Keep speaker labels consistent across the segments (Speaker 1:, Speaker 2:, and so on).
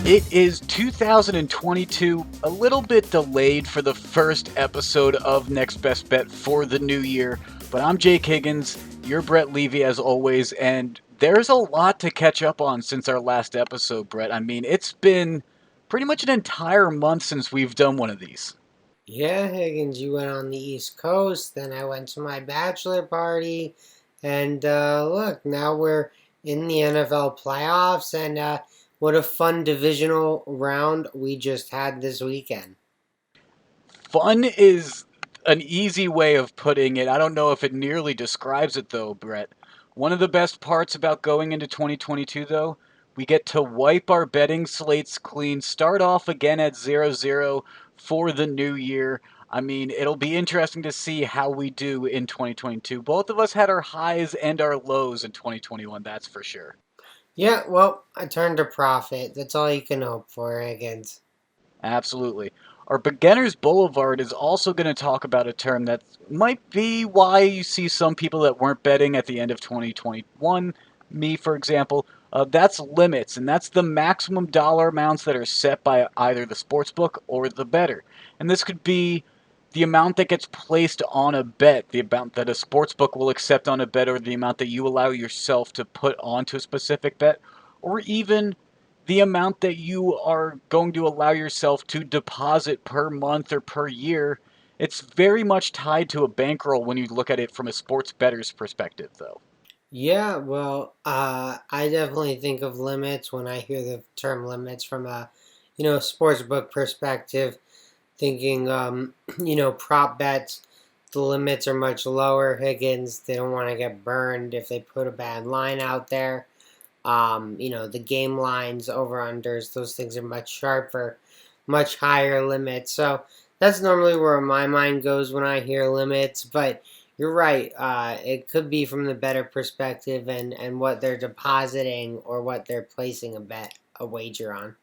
Speaker 1: It is 2022, a little bit delayed for the first episode of Next Best Bet for the new year, but I'm Jake Higgins, you're Brett Levy as always, and there's a lot to catch up on since our last episode, Brett. I mean, it's been pretty much an entire month since we've done one of these.
Speaker 2: Yeah, Higgins, you went on the East Coast, then I went to my bachelor party, and look, now we're in the NFL playoffs, and what a fun divisional round we just had this weekend.
Speaker 1: Fun is an easy way of putting it. I don't know if it nearly describes it though, Brett. One of the best parts about going into 2022 though, we get to wipe our betting slates clean, start off again at 0-0 for the new year. I mean, it'll be interesting to see how we do in 2022. Both of us had our highs and our lows in 2021, that's for sure.
Speaker 2: Yeah, well, I turned a profit. That's all you can hope for, Higgins.
Speaker 1: Absolutely. Our Beginner's Boulevard is also going to talk about a term that might be why you see some people that weren't betting at the end of 2021, me for example. That's limits, and that's the maximum dollar amounts that are set by either the sportsbook or the bettor. And this could be the amount that gets placed on a bet, the amount that a sportsbook will accept on a bet, or the amount that you allow yourself to put onto a specific bet, or even the amount that you are going to allow yourself to deposit per month or per year. It's very much tied to a bankroll when you look at it from a sports bettor's perspective, though.
Speaker 2: Yeah, well, I definitely think of limits when I hear the term limits from a, sports book perspective. Thinking, prop bets, the limits are much lower. Higgins, they don't want to get burned if they put a bad line out there. The game lines, over unders, those things are much sharper, much higher limits. So that's normally where my mind goes when I hear limits. But you're right. It could be from the better perspective and what they're depositing or what they're placing a wager on.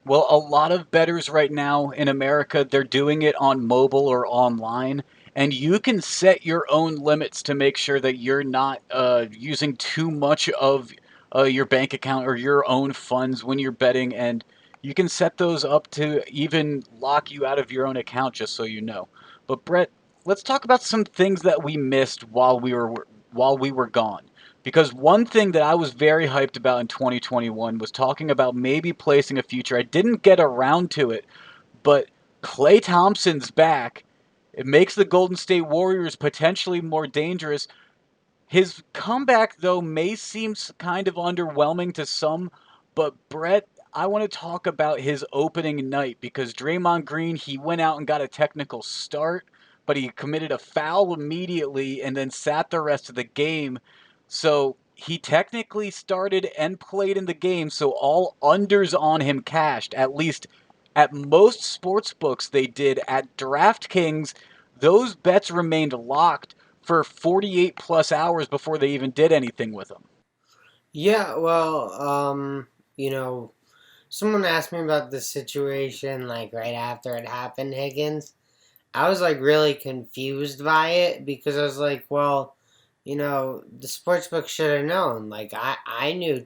Speaker 1: Well, a lot of bettors right now in America, they're doing it on mobile or online, and you can set your own limits to make sure that you're not using too much of your bank account or your own funds when you're betting, and you can set those up to even lock you out of your own account, just so you know. But Brett, let's talk about some things that we missed while we were gone. Because one thing that I was very hyped about in 2021 was talking about maybe placing a future. I didn't get around to it, but Klay Thompson's back. It makes the Golden State Warriors potentially more dangerous. His comeback, though, may seem kind of underwhelming to some, but Brett, I want to talk about his opening night because Draymond Green, he went out and got a technical start, but he committed a foul immediately and then sat the rest of the game. So he technically started and played in the game, so all unders on him cashed, at least at most sports books they did. At DraftKings, those bets remained locked for 48 plus hours before they even did anything with them.
Speaker 2: Yeah, well, you know, someone asked me about the situation like right after it happened, Higgins. I was like really confused by it because I was like, well, the sportsbook should have known. Like I knew,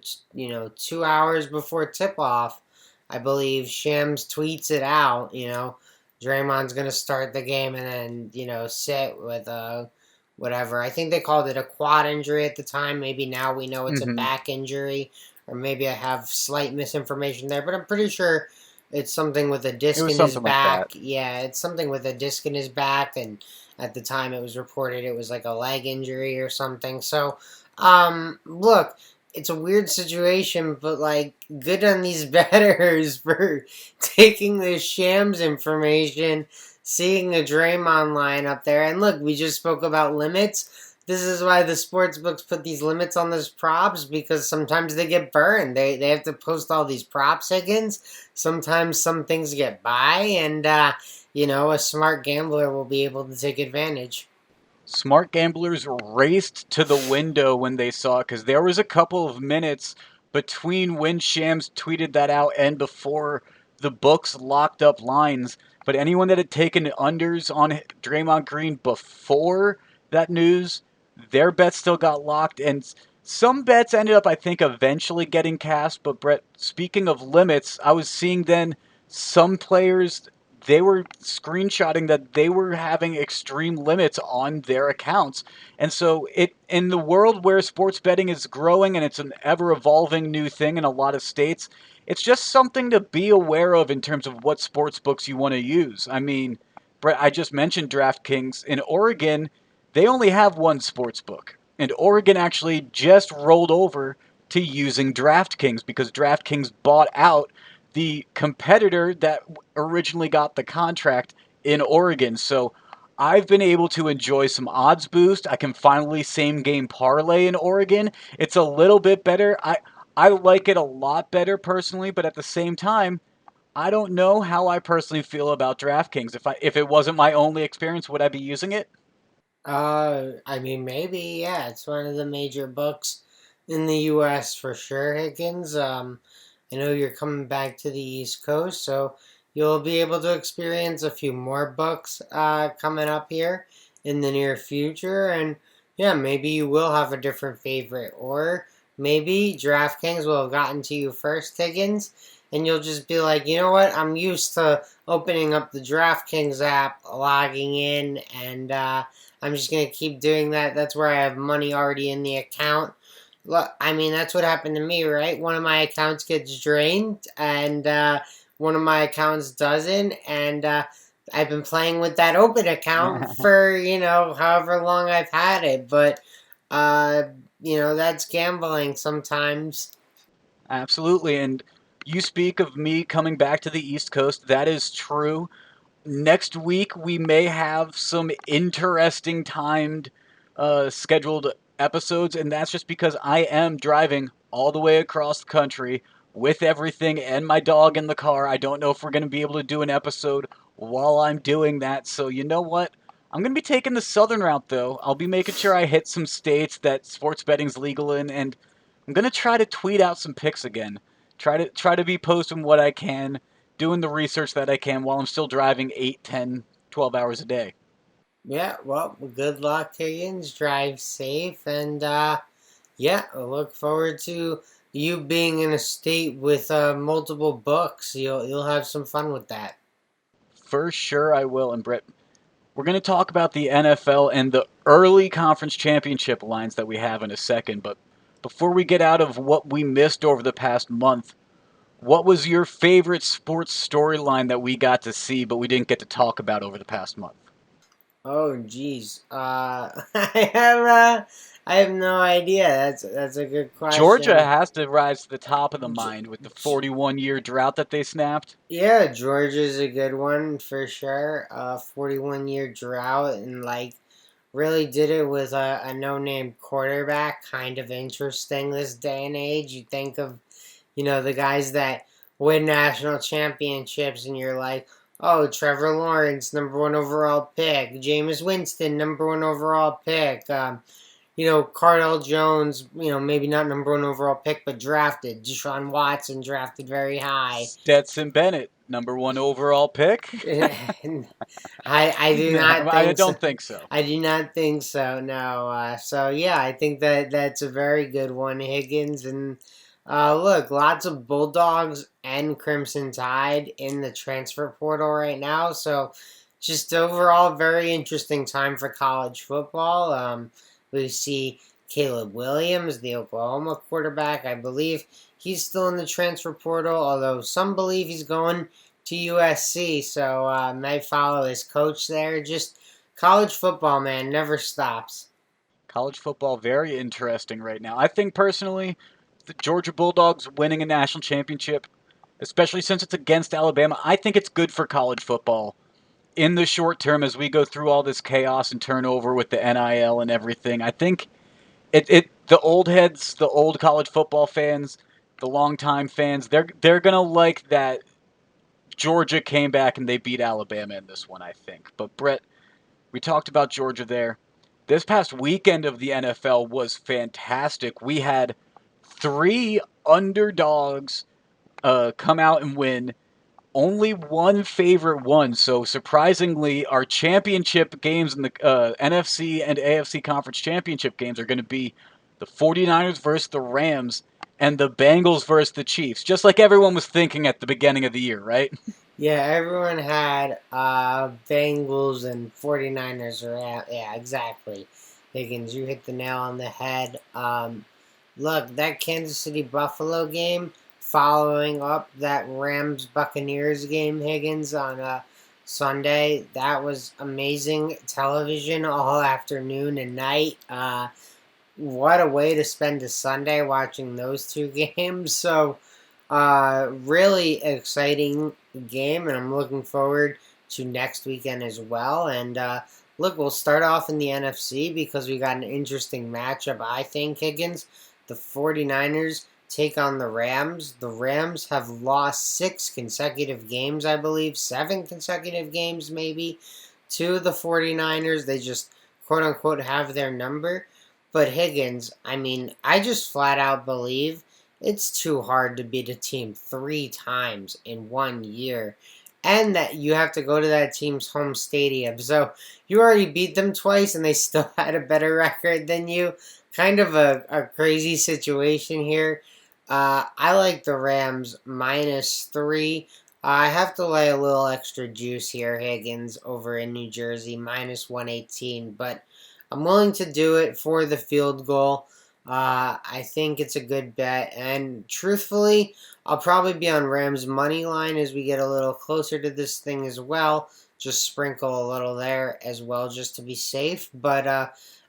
Speaker 2: 2 hours before tip off, I believe Shams tweets it out. Draymond's gonna start the game and then sit with a whatever. I think they called it a quad injury at the time. Maybe now we know it's a
Speaker 1: Mm-hmm.
Speaker 2: back injury, or maybe I have slight misinformation there. But I'm pretty sure it's something with a
Speaker 1: It
Speaker 2: disc
Speaker 1: was
Speaker 2: in his
Speaker 1: something like that.
Speaker 2: back. Yeah, it's something with a disc in his back, and at the time it was reported it was like a leg injury or something. So, look, it's a weird situation, but like, good on these betters for taking the Shams information, seeing a Draymond line up there, and look, we just spoke about limits. This is why the sports books put these limits on those props because sometimes they get burned. They have to post all these props, Higgins. Sometimes some things get by, and a smart gambler will be able to take advantage.
Speaker 1: Smart gamblers raced to the window when they saw it because there was a couple of minutes between when Shams tweeted that out and before the books locked up lines. But anyone that had taken unders on Draymond Green before that news, their bet still got locked. And Some bets ended up, I think, eventually getting cast. But Brett, speaking of limits, I was seeing then some players, they were screenshotting that they were having extreme limits on their accounts. And so it in the world where sports betting is growing and it's an ever evolving new thing in a lot of states, it's just something to be aware of in terms of what sports books you want to use. I mean, Brett, I just mentioned DraftKings in Oregon. They only have one sports book. And Oregon actually just rolled over to using DraftKings because DraftKings bought out the competitor that originally got the contract in Oregon. So I've been able to enjoy some odds boost. I can finally same game parlay in Oregon. It's a little bit better. I like it a lot better personally, but at the same time, I don't know how I personally feel about DraftKings. If it wasn't my only experience, would I be using it?
Speaker 2: I mean, maybe, yeah, it's one of the major books in the U.S. for sure, Higgins. I know you're coming back to the East Coast, so you'll be able to experience a few more books coming up here in the near future, and yeah, maybe you will have a different favorite, or maybe DraftKings will have gotten to you first, Higgins, and you'll just be like, you know what, I'm used to opening up the DraftKings app, logging in, and I'm just gonna keep doing that. That's where I have money already in the account. Look, I mean, that's what happened to me, right? One of my accounts gets drained, and one of my accounts doesn't, and I've been playing with that open account for however long I've had it. But uh, that's gambling sometimes.
Speaker 1: Absolutely. And you speak of me coming back to the East Coast. That is true. Next week, we may have some interesting timed scheduled episodes, and that's just because I am driving all the way across the country with everything and my dog in the car. I don't know if we're going to be able to do an episode while I'm doing that. So, you know what? I'm going to be taking the southern route, though. I'll be making sure I hit some states that sports betting's legal in, and I'm gonna try to tweet out some picks again. Try to be posting what I can, doing the research that I can while I'm still driving 8, 10, 12 hours a day.
Speaker 2: Yeah, well, good luck, Higgins. Drive safe, and yeah, I look forward to you being in a state with multiple books. You'll have some fun with that.
Speaker 1: For sure I will. And Brett, we're gonna talk about the NFL and the early conference championship lines that we have in a second, but before we get out of what we missed over the past month, what was your favorite sports storyline that we got to see but we didn't get to talk about over the past month?
Speaker 2: Oh, geez. I have no idea. That's a good
Speaker 1: Georgia
Speaker 2: question.
Speaker 1: has to rise to the top of the
Speaker 2: G-
Speaker 1: mind with the
Speaker 2: G-
Speaker 1: 41-year drought that they snapped.
Speaker 2: yeah, Georgia's a good one for sure. 41-year drought, and like really did it with a no-name quarterback. Kind of interesting this day and age. You think of the guys that win national championships, and you're like, oh, Trevor Lawrence, number one overall pick, Jameis Winston, number one overall pick, Cardell Jones, maybe not number one overall pick, but drafted, Deshaun Watson drafted very high.
Speaker 1: Stetson Bennett, number one overall pick.
Speaker 2: I do not
Speaker 1: I
Speaker 2: think so.
Speaker 1: don't think so.
Speaker 2: I do not think so. No. So yeah, I think that's a very good one, Higgins. And look, lots of Bulldogs and Crimson Tide in the transfer portal right now. So just overall, very interesting time for college football. We see Caleb Williams, the Oklahoma quarterback. I believe he's still in the transfer portal, although some believe he's going to USC, so might follow his coach there. Just college football, man, never stops.
Speaker 1: College football, very interesting right now. I think personally, the Georgia Bulldogs winning a national championship, especially since it's against Alabama, I think it's good for college football in the short term as we go through all this chaos and turnover with the NIL and everything. I think it the old heads, the old college football fans, the longtime fans, they're gonna like that Georgia came back and they beat Alabama in this one, I think. But Brett, we talked about Georgia there. This past weekend of the NFL was fantastic. We had three underdogs come out and win. Only one favorite won. So surprisingly, our championship games in the NFC and AFC conference championship games are going to be the 49ers versus the Rams, and the Bengals versus the Chiefs, just like everyone was thinking at the beginning of the year, right?
Speaker 2: Yeah, everyone had Bengals and 49ers around. Yeah, exactly. Higgins, you hit the nail on the head. Look, that Kansas City Buffalo game, following up that Rams Buccaneers game, Higgins, on Sunday, that was amazing television all afternoon and night. What a way to spend a Sunday watching those two games. So, really exciting game, and I'm looking forward to next weekend as well. And look, we'll start off in the NFC because we got an interesting matchup, I think, Higgins. The 49ers take on the Rams. The Rams have lost 6 consecutive games, I believe, 7 consecutive games, maybe, to the 49ers. They just, quote unquote, have their number. But Higgins, I mean, I just flat out believe it's too hard to beat a team 3 times in 1 year. And that you have to go to that team's home stadium. So you already beat them twice and they still had a better record than you. Kind of a crazy situation here. I like the Rams -3. I have to lay a little extra juice here, Higgins, over in New Jersey, -118. But I'm willing to do it for the field goal. I think it's a good bet. And truthfully, I'll probably be on Rams money line as we get a little closer to this thing as well. Just sprinkle a little there as well, just to be safe. But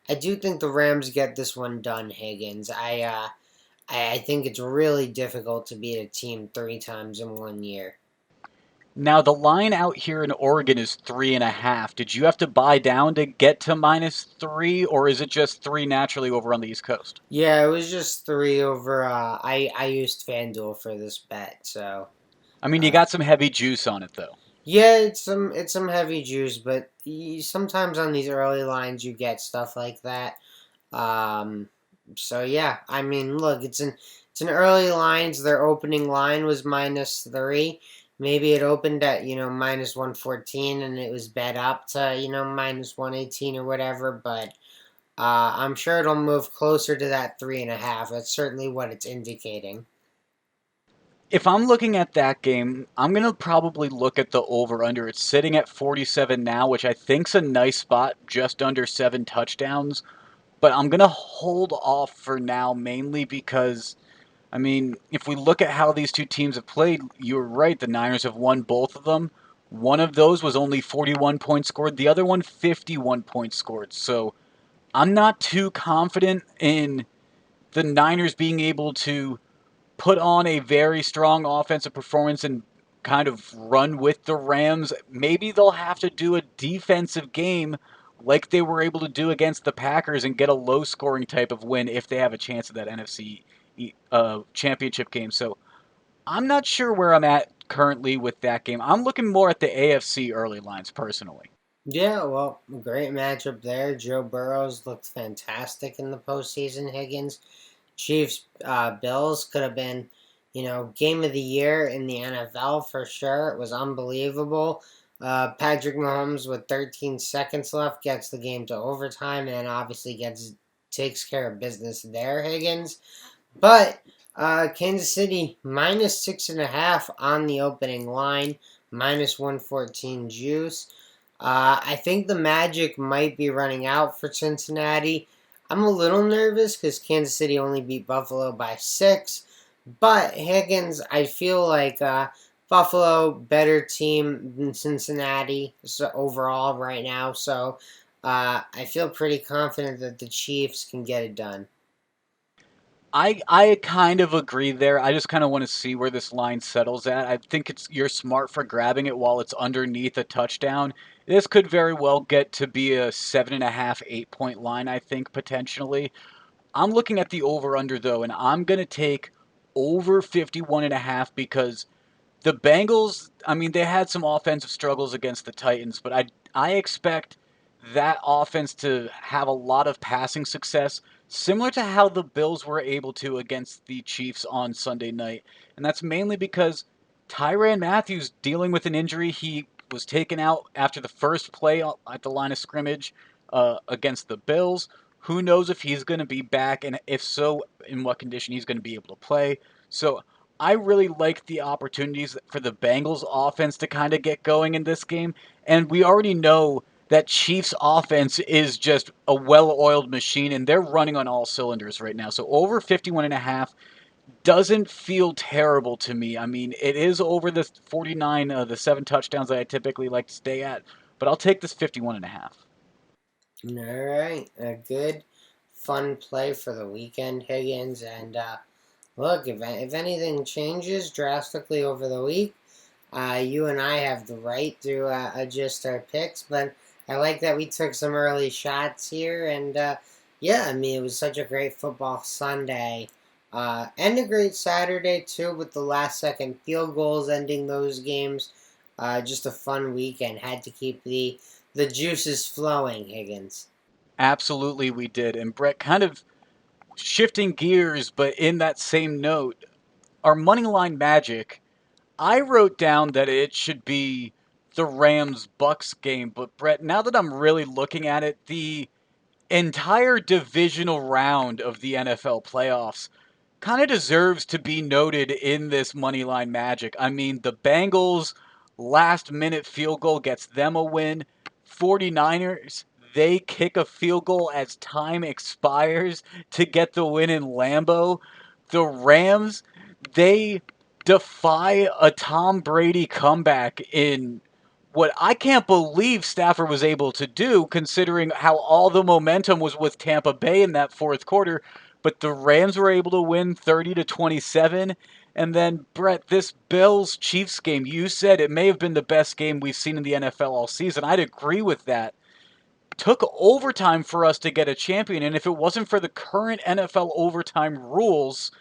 Speaker 2: I do think the Rams get this one done, Higgins. I think it's really difficult to beat a team 3 times in 1 year.
Speaker 1: Now the line out here in Oregon is 3.5. Did you have to buy down to get to -3, or is it just three naturally over on the East Coast?
Speaker 2: Yeah, it was just 3 over. I used FanDuel for this bet, so
Speaker 1: I mean, you
Speaker 2: uh,
Speaker 1: got some heavy juice on it though.
Speaker 2: yeah, it's some heavy juice, but sometimes on these early lines you get stuff like that. Um, so yeah, I mean, look, it's an early lines. Their opening line was -3. Maybe it opened at -114 and it was bet up to -118 or whatever. But I'm sure it'll move closer to that 3.5. That's certainly what it's indicating.
Speaker 1: If I'm looking at that game, I'm going to probably look at the over under. It's sitting at 47 now, which I think's a nice spot, just under 7 touchdowns. But I'm going to hold off for now, mainly because, I mean, if we look at how these two teams have played, you're right, the Niners have won both of them. One of those was only 41 points scored, the other one 51 points scored. So I'm not too confident in the Niners being able to put on a very strong offensive performance and kind of run with the Rams. Maybe they'll have to do a defensive game like they were able to do against the Packers and get a low scoring type of win if they have a chance at that NFC championship game. So I'm not sure where I'm at currently with that game. I'm looking more at the AFC early lines personally.
Speaker 2: Yeah, well, great matchup there. Joe Burrows looked fantastic in the postseason. Higgins, Chiefs, Bills could have been, game of the year in the NFL for sure. It was unbelievable. Patrick Mahomes with 13 seconds left gets the game to overtime and obviously takes care of business there. Higgins, but Kansas City -6.5 on the opening line, -114 juice. I think the magic might be running out for Cincinnati. I'm a little nervous because Kansas City only beat Buffalo by 6. But Higgins, I feel like Buffalo better team than Cincinnati so overall right now. So I feel pretty confident that the Chiefs can get it done.
Speaker 1: I kind of agree there. I just kind of want to see where this line settles at. I think it's you're smart for grabbing it while it's underneath a touchdown. This could very well get to be a 7.5, 8 point line, I think, potentially. I'm looking at the over under though, and I'm gonna take over 51.5 because the Bengals, I mean, they had some offensive struggles against the Titans, but I expect that offense to have a lot of passing success, similar to how the Bills were able to against the Chiefs on Sunday night. And that's mainly because Tyrann Matthews dealing with an injury. He was taken out after the first play at the line of scrimmage against the Bills. Who knows if he's going to be back, and if so, in what condition he's going to be able to play. So I really like the opportunities for the Bengals offense to kind of get going in this game. And we already know that Chiefs offense is just a well-oiled machine, and they're running on all cylinders right now. So over 51.5 doesn't feel terrible to me. I mean, it is over the 49, the 7 touchdowns that I typically like to stay at, but I'll take this 51.5.
Speaker 2: All right, a good, fun play for the weekend, Higgins. And look, if anything changes drastically over the week, you and I have the right to adjust our picks. But I like that we took some early shots here, and yeah, I mean it was such a great football Sunday. And a great Saturday too, with the last second field goals ending those games. Just a fun weekend. Had to keep the juices flowing, Higgins.
Speaker 1: Absolutely, we did. And Brett, kind of shifting gears, but in that same note, our money line magic, I wrote down that it should be the Rams Bucks game. But Brett, now that I'm really looking at it, the entire divisional round of the NFL playoffs kind of deserves to be noted in this money line magic. I mean, the Bengals last minute field goal gets them a win. 49ers, they kick a field goal as time expires to get the win in Lambeau. The Rams, they defy a Tom Brady comeback in what I can't believe Stafford was able to do, considering how all the momentum was with Tampa Bay in that fourth quarter. But the Rams were able to win 30-27. And then, Brett, this Bills Chiefs game, you said it may have been the best game we've seen in the NFL all season. I'd agree with that. Took overtime for us to get a champion. And if it wasn't for the current NFL overtime rules,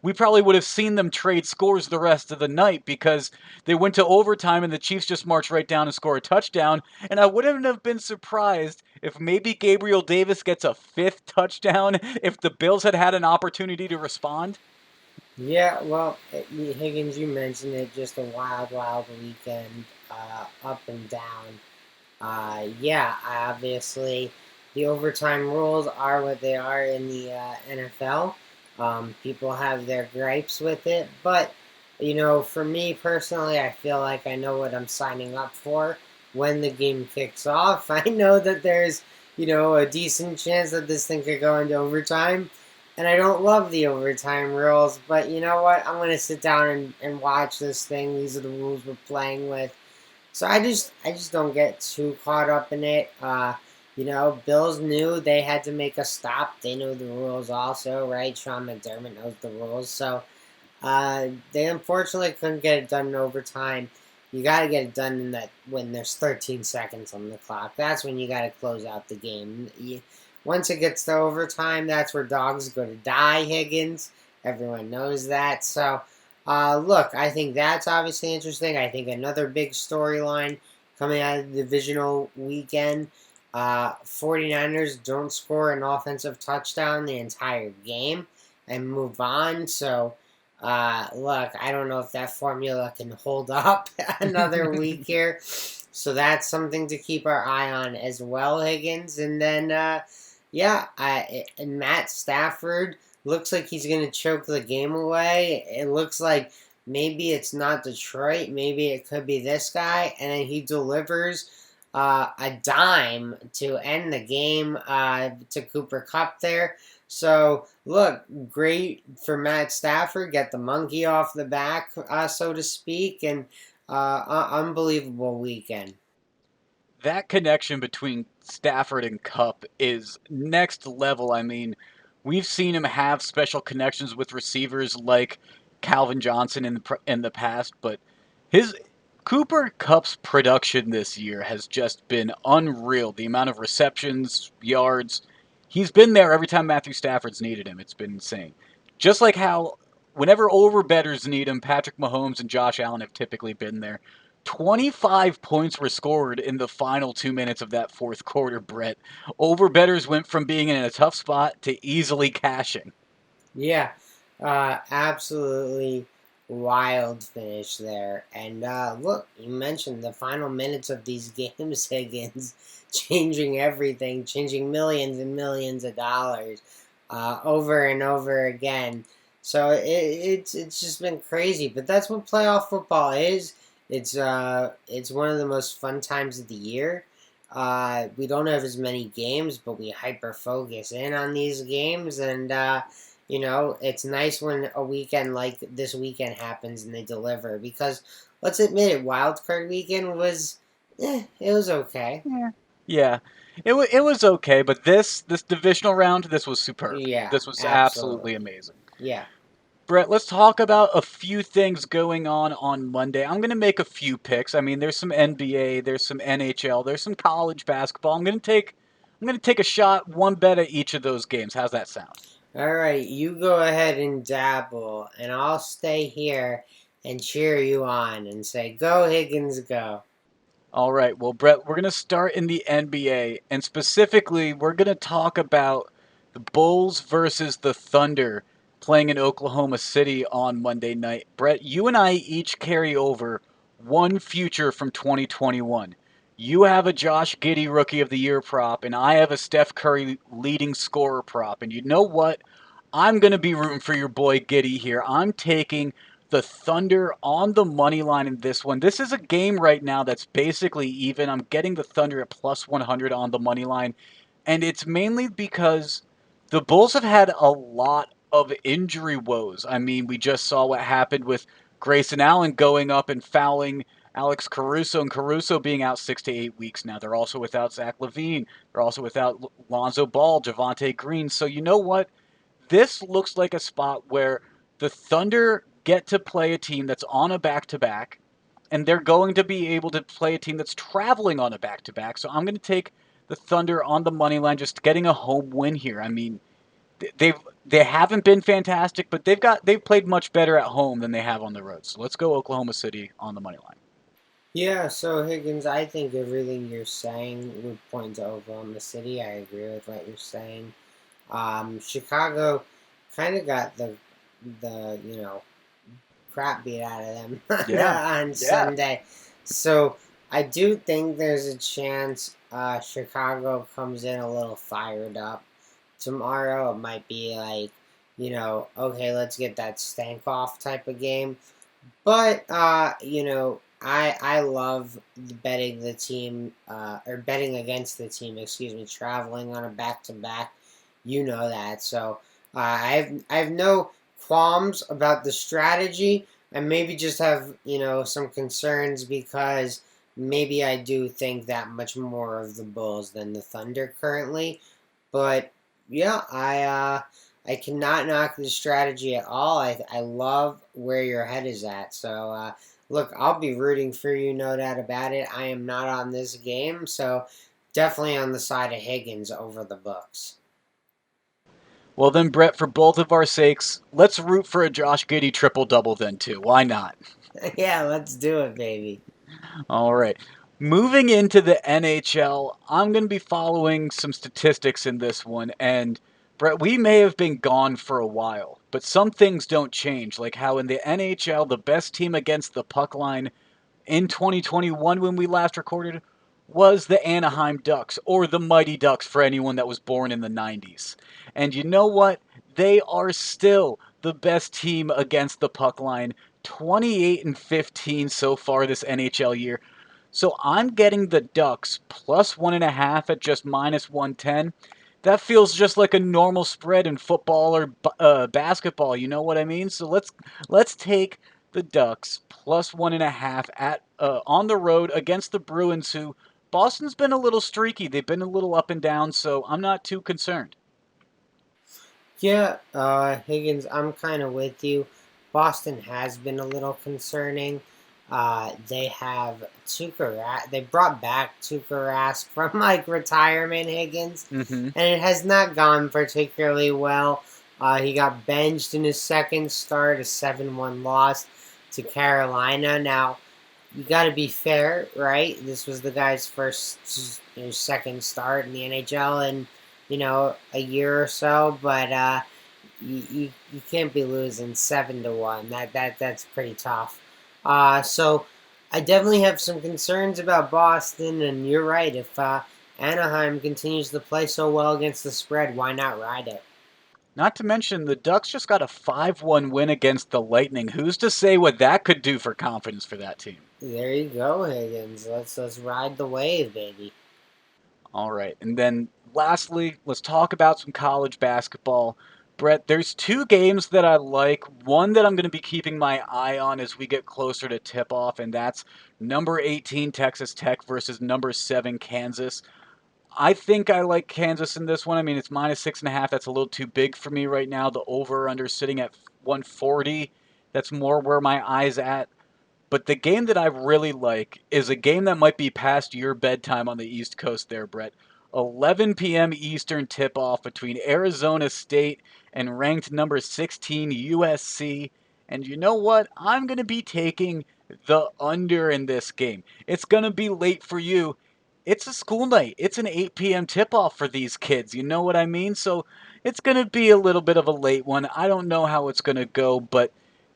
Speaker 1: we probably would have seen them trade scores the rest of the night because they went to overtime and the Chiefs just marched right down and score a touchdown. And I wouldn't have been surprised if maybe Gabriel Davis gets a fifth touchdown if the Bills had had an opportunity to respond.
Speaker 2: Yeah, well, Higgins, you mentioned it. Just a wild, wild weekend, up and down. Yeah, obviously, the overtime rules are what they are in the NFL. People have their gripes with it, but for me personally, I feel like I know what I'm signing up for when the game kicks off. I know that there's a decent chance that this thing could go into overtime. And I don't love the overtime rules, but you know what? I'm gonna sit down and watch this thing. These are the rules we're playing with. So I just don't get too caught up in it. Bills knew they had to make a stop. They knew the rules also, right? Sean McDermott knows the rules. So they unfortunately couldn't get it done in overtime. You got to get it done in that when there's 13 seconds on the clock. That's when you got to close out the game. Once it gets to overtime, that's where dogs go to die, Higgins. Everyone knows that. So, look, I think that's obviously interesting. I think another big storyline coming out of the divisional weekend. 49ers don't score an offensive touchdown the entire game and move on. So, look, I don't know if that formula can hold up another week here. So that's something to keep our eye on as well, Higgins. And then, yeah, and Matt Stafford looks like he's going to choke the game away. It looks like maybe it's not Detroit. Maybe it could be this guy. And then he delivers a dime to end the game to Cooper Kupp there. So, look, great for Matt Stafford. Get the monkey off the back, so to speak. And unbelievable weekend.
Speaker 1: That connection between Stafford and Cup is next level. I mean, we've seen him have special connections with receivers like Calvin Johnson in the past, but his Cooper Cup's production this year has just been unreal. The amount of receptions, yards, he's been there every time Matthew Stafford's needed him. It's been insane. Just like how whenever overbetters need him, Patrick Mahomes and Josh Allen have typically been there. 25 points were scored in the final 2 minutes of that fourth quarter, Brett. Overbetters went from being in a tough spot to easily cashing.
Speaker 2: Yeah, absolutely. wild finish there. And look, you mentioned the final minutes of these games, Higgins, changing everything, changing millions and millions of dollars over and over again. So it's just been crazy, but that's what playoff football is. It's one of the most fun times of the year. We don't have as many games, but we hyper focus in on these games, and it's nice when a weekend like this weekend happens and they deliver, because let's admit it, wild card weekend was, it was okay.
Speaker 1: Yeah. Yeah. It was okay, but this divisional round, this was superb.
Speaker 2: Yeah,
Speaker 1: This was absolutely
Speaker 2: absolutely.
Speaker 1: amazing.
Speaker 2: Yeah.
Speaker 1: Brett, let's talk about a few things going on Monday. I'm going to make a few picks. I mean, there's some NBA, there's some NHL, there's some college basketball. I'm going to take a shot, one bet at each of those games. How's that sound?
Speaker 2: All right, you go ahead and dabble, and I'll stay here and cheer you on and say, "Go Higgins, go!"
Speaker 1: All right. Well, Brett, we're going to start in the NBA, and specifically, we're going to talk about the Bulls versus the Thunder playing in Oklahoma City on Monday night. Brett, you and I each carry over one future from 2021. You have a Josh Giddey Rookie of the Year prop, and I have a Steph Curry leading scorer prop. And you know what? I'm going to be rooting for your boy Giddey here. I'm taking the Thunder on the money line in this one. This is a game right now that's basically even. I'm getting the Thunder at plus 100 on the money line, and it's mainly because the Bulls have had a lot of injury woes. I mean, we just saw what happened with Grayson Allen going up and fouling Alex Caruso, and Caruso being out 6 to 8 weeks now. They're also without Zach LaVine. They're also without Lonzo Ball, Javante Green. So you know what? This looks like a spot where the Thunder get to play a team that's on a back to back, and they're going to be able to play a team that's traveling on a back to back. So I'm going to take the Thunder on the money line, just getting a home win here. I mean, they've they haven't been fantastic, but they've played much better at home than they have on the road. So let's go Oklahoma City on the money line.
Speaker 2: Yeah, so Higgins, I think everything you're saying would point to Oklahoma City. I agree with what you're saying. Chicago kind of got the crap beat out of them
Speaker 1: Yeah,
Speaker 2: on
Speaker 1: yeah.
Speaker 2: Sunday. So I do think there's a chance Chicago comes in a little fired up. Tomorrow it might be like, okay, let's get that stank off type of game. But I love betting the team or betting against the team, excuse me, traveling on a back to back. You know that, so I have no qualms about the strategy. I maybe just have some concerns because maybe I do think that much more of the Bulls than the Thunder currently. But yeah, I cannot knock the strategy at all. I love where your head is at. So look, I'll be rooting for you, no doubt about it. I am not on this game, so definitely on the side of Higgins over the Bucks.
Speaker 1: Well then, Brett, for both of our sakes, let's root for a Josh Giddey triple double then too. Why not?
Speaker 2: Yeah, let's do it, baby.
Speaker 1: All right. Moving into the NHL, I'm going to be following some statistics in this one. And, Brett, we may have been gone for a while, but some things don't change. Like how in the NHL, the best team against the puck line in 2021 when we last recorded was the Anaheim Ducks, or the Mighty Ducks for anyone that was born in the 90s. And you know what? They are still the best team against the puck line, 28 and 15 so far this NHL year. So I'm getting the Ducks plus 1.5 at just minus 110. That feels just like a normal spread in football or basketball. You know what I mean? So let's take the Ducks plus 1.5 at on the road against the Bruins, who Boston's been a little streaky. They've been a little up and down, so I'm not too concerned.
Speaker 2: Yeah, Higgins, I'm kind of with you. Boston has been a little concerning. They have they brought back Tuukka Rask from like retirement, Higgins,
Speaker 1: Mm-hmm.
Speaker 2: and it has not gone particularly well. He got benched in his second start, a 7-1 loss to Carolina. Now, you got to be fair, right? This was the guy's second start in the NHL in a year or so, but you can't be losing 7-1. That's pretty tough. So I definitely have some concerns about Boston, and you're right. If Anaheim continues to play so well against the spread, why not ride it?
Speaker 1: Not to mention, the Ducks just got a 5-1 win against the Lightning. Who's to say what that could do for confidence for that team?
Speaker 2: There you go, Higgins. Let's ride the wave, baby.
Speaker 1: All right. And then lastly, let's talk about some college basketball. Brett, there's two games that I like. One that I'm going to be keeping my eye on as we get closer to tip off, and that's number 18 Texas Tech versus number 7 Kansas. I think I like Kansas in this one. I mean, it's minus 6.5. That's a little too big for me right now. The over under sitting at 140. That's more where my eyes at. But the game that I really like is a game that might be past your bedtime on the East Coast there, Brett. 11 p.m. Eastern tip off between Arizona State and ranked number 16 USC. And you know what? I'm going to be taking the under in this game. It's going to be late for you. It's a school night. It's an 8 p.m. tip off for these kids. You know what I mean? So it's going to be a little bit of a late one. I don't know how it's going to go, but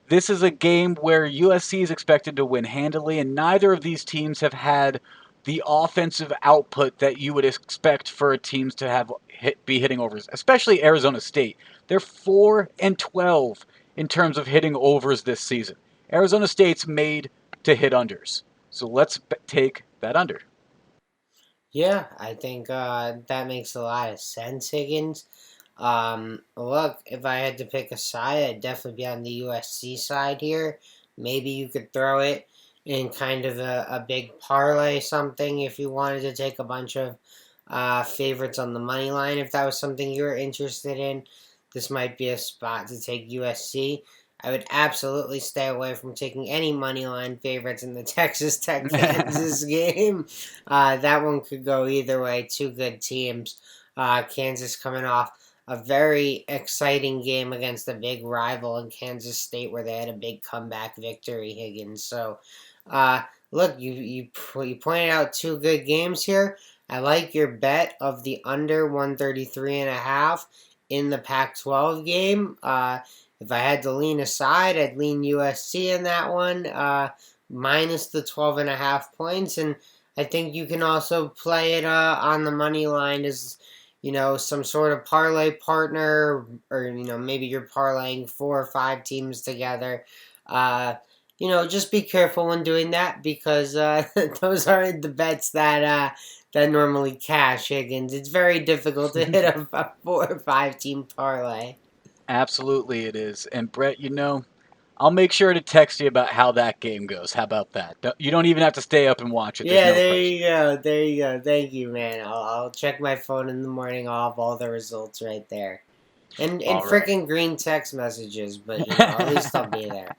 Speaker 1: this is a game where USC is expected to win handily, and neither of these teams have had the offensive output that you would expect for teams to have be hitting overs, especially Arizona State. They're 4-12 in terms of hitting overs this season. Arizona State's made to hit unders. So let's take that under.
Speaker 2: Yeah, I think that makes a lot of sense, Higgins. Look, if I had to pick a side, I'd definitely be on the USC side here. Maybe you could throw it in kind of a big parlay something if you wanted to take a bunch of favorites on the money line. If that was something you were interested in, this might be a spot to take USC. I would absolutely stay away from taking any money line favorites in the Texas Tech Kansas game. That one could go either way. Two good teams. Kansas coming off a very exciting game against a big rival in Kansas State where they had a big comeback victory, Higgins. So, uh, look, you pointed out two good games here. I like your bet of the under 133.5 in the Pac-12 game. If I had to lean aside, I'd lean USC in that one, minus the 12.5 points. And I think you can also play it on the money line as, some sort of parlay partner, or, maybe you're parlaying 4 or 5 teams together. Uh, just be careful when doing that because those aren't the bets that normally cash, Higgins. It's very difficult to hit a 4 or 5 team parlay.
Speaker 1: Absolutely, it is. And Brett, I'll make sure to text you about how that game goes. How about that? You don't even have to stay up and watch it. There's
Speaker 2: Yeah,
Speaker 1: no
Speaker 2: there
Speaker 1: pressure.
Speaker 2: you go. There you go. Thank you, man. I'll check my phone in the morning. I'll have all the results right there. And
Speaker 1: All right.
Speaker 2: freaking green text messages, but at least I'll be there.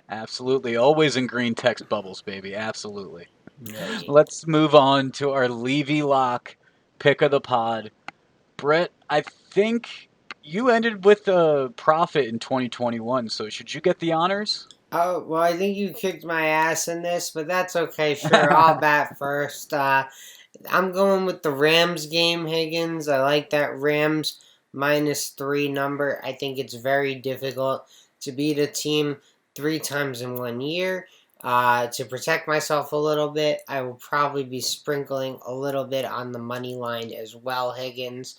Speaker 1: Absolutely. Always in green text bubbles, baby. Absolutely.
Speaker 2: There you go.
Speaker 1: Let's move on to our Levy Lock pick of the pod. Brett, I think you ended with a profit in 2021, so should you get the honors?
Speaker 2: Oh, well, I think you kicked my ass in this, but that's okay. Sure, I'll bat first. I'm going with the Rams game, Higgins. I like that Rams -3 number. I think it's very difficult to beat a team 3 times in 1 year. To protect myself a little bit, I will probably be sprinkling a little bit on the money line as well, Higgins.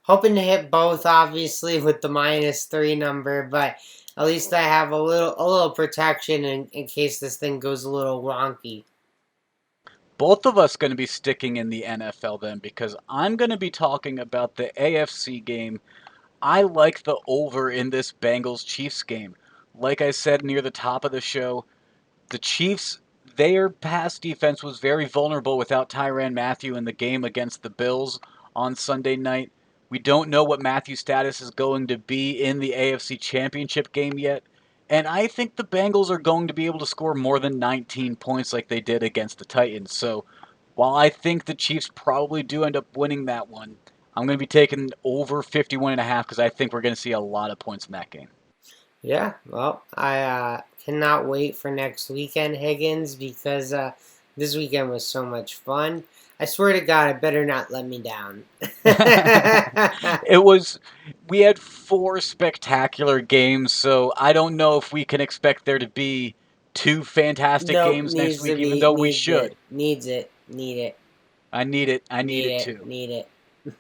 Speaker 2: Hoping to hit both, obviously, with the -3 number, but at least I have a little protection in case this thing goes a little wonky.
Speaker 1: Both of us going to be sticking in the NFL then because I'm going to be talking about the AFC game. I like the over in this Bengals Chiefs game. Like I said near the top of the show, the Chiefs, their pass defense was very vulnerable without Tyrann Mathieu in the game against the Bills on Sunday night. We don't know what Matthew's status is going to be in the AFC Championship game yet. And I think the Bengals are going to be able to score more than 19 points like they did against the Titans. So while I think the Chiefs probably do end up winning that one, I'm going to be taking over 51.5 because I think we're going to see a lot of points in that game.
Speaker 2: Yeah, well, I cannot wait for next weekend, Higgins, because this weekend was so much fun. I swear to God, it better not let me down.
Speaker 1: It was we had four spectacular games, so I don't know if we can expect there to be two fantastic
Speaker 2: Nope,
Speaker 1: games next
Speaker 2: needs to
Speaker 1: week, even
Speaker 2: be,
Speaker 1: though we
Speaker 2: needs it,
Speaker 1: should.
Speaker 2: needs it, need it,
Speaker 1: I need it. I need
Speaker 2: need
Speaker 1: it
Speaker 2: it,
Speaker 1: too.
Speaker 2: need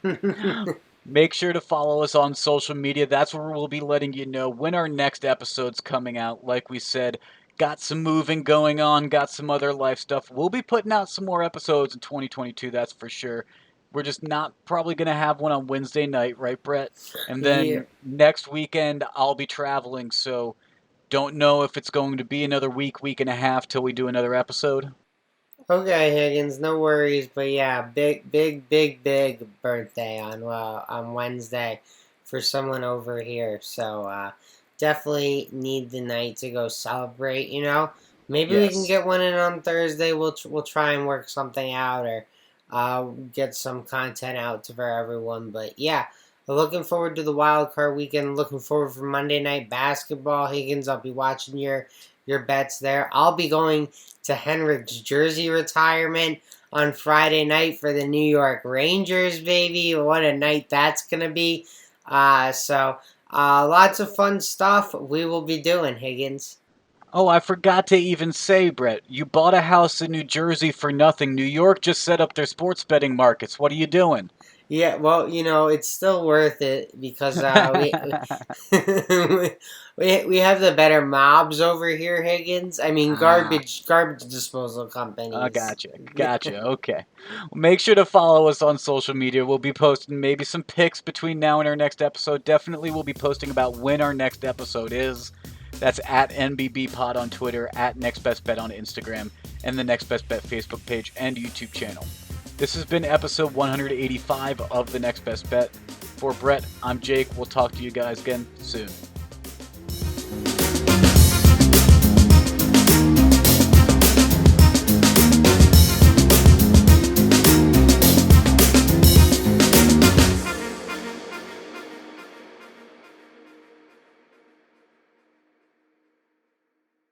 Speaker 2: it.
Speaker 1: Make sure to follow us on social media. That's where we'll be letting you know when our next episode's coming out. Like we said, got some moving going on, got some other life stuff. We'll be putting out some more episodes in 2022, that's for sure. We're just not probably going to have one on Wednesday night, right, Brett? And
Speaker 2: Yeah.
Speaker 1: then next weekend, I'll be traveling, so don't know if it's going to be another week, week and a half till we do another episode.
Speaker 2: Okay, Higgins, no worries. But yeah, big birthday on Wednesday for someone over here. So definitely need the night to go celebrate. Maybe we can
Speaker 1: Yes.
Speaker 2: get one in on Thursday. We'll try and work something out or get some content out to for everyone. But yeah. Looking forward to the wild card weekend. Looking forward for Monday night basketball. Higgins, I'll be watching your bets there. I'll be going to Henrik's jersey retirement on Friday night for the New York Rangers, baby. What a night that's going to be. Lots of fun stuff we will be doing, Higgins.
Speaker 1: Oh, I forgot to even say, Brett, you bought a house in New Jersey for nothing. New York just set up their sports betting markets. What are you doing?
Speaker 2: Yeah, well, it's still worth it because we have the better mobs over here, Higgins. I mean,
Speaker 1: Ah,
Speaker 2: garbage disposal
Speaker 1: I
Speaker 2: companies.
Speaker 1: gotcha. Gotcha. Okay. Well, make sure to follow us on social media. We'll be posting maybe some pics between now and our next episode. Definitely we'll be posting about when our next episode is. That's at NBB Pod on Twitter, at Next Best Bet on Instagram, and the Next Best Bet Facebook page and YouTube channel. This has been episode 185 of the Next Best Bet. For Brett, I'm Jake. We'll talk to you guys again soon.